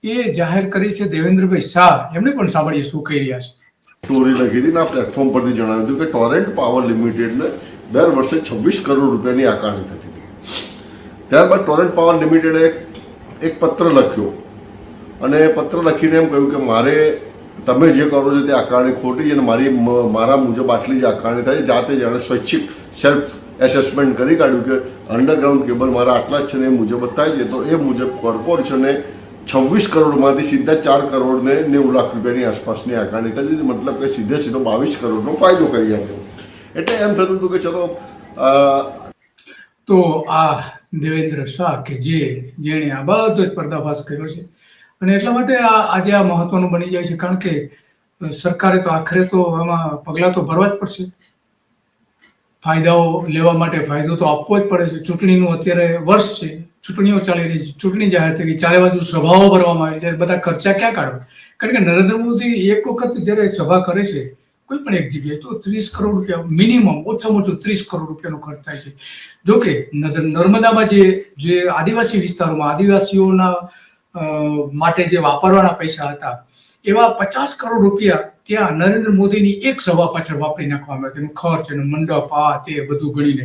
એ જાહેર કરી છે દેવેન્દ્રભાઈ શાહ, એમને પણ સાંભળીએ શું કહી રહ્યા છે. સ્ટોરી લખી હતી ને આ પ્લેટફોર્મ પરથી જણાવ્યું હતું કે ટોરેન્ટ પાવર લિમિટેડને દર વર્ષે 26 કરોડ રૂપિયાની આકારણી થતી હતી. ત્યારબાદ ટોરેન્ટ પાવર લિમિટેડે એક પત્ર લખ્યો અને પત્ર લખીને એમ કહ્યું કે મારે તમે જે કરો છો તે આકારણી ખોટી છે અને મારા મુજબ આટલી જ આકારણી થાય. જાતે જાણે સ્વૈચ્છિક સેલ્ફ એસેસમેન્ટ કરી કાઢ્યું કે અંડરગ્રાઉન્ડ કેબલ મારા આટલા જ છે ને એ મુજબ થાય છે. તો એ મુજબ કોર્પોરેશને 26 કરોડમાંથી સીધા 4 કરોડ ને 90 લાખ રૂપિયાની આસપાસની આકારણી કરી દીધી. મતલબ કે સીધો 22 કરોડનો ફાયદો કરી આપ્યો. એટલે એમ થતું હતું કે ચલો તો આ દેવેન્દ્ર શાહ કે જેણે આ બધો જ પર્દાફાશ કર્યો છે અને એટલા માટે આજે આ મહત્વનું બની જાય છે, કારણ કે સરકારે તો આખરે તો આમાં પગલાં તો ભરવા જ પડશે. ફાયદાઓ લેવા માટે ફાયદો તો આપવો જ પડે છે. ચૂંટણીનું અત્યારે વર્ષ છે, ચૂંટણીઓ ચાલી રહી છે, ચૂંટણી જાહેર થઈ ગઈ, ચારે બાજુ સભાઓ ભરવામાં આવી છે, બધા ખર્ચા ક્યાં કાઢવા? કારણ કે નરેન્દ્ર મોદી એક વખત જ્યારે સભા કરે છે કોઈ પણ એક જગ્યાએ તો 30 કરોડ રૂપિયા મિનિમમ, ઓછામાં ઓછું 30 કરોડ રૂપિયાનો ખર્ચ થાય છે. જોકે નર્મદામાં જે આદિવાસી વિસ્તારોમાં આદિવાસીઓના માટે જે વાપરવાના પૈસા હતા એવા 50 કરોડ રૂપિયા ત્યાં નરેન્દ્ર મોદીની એક સભા પાછળ વાપરી નાખવામાં આવ્યા. તેનું ખર્ચ, એનું મંડપ, આ તે બધું ગણીને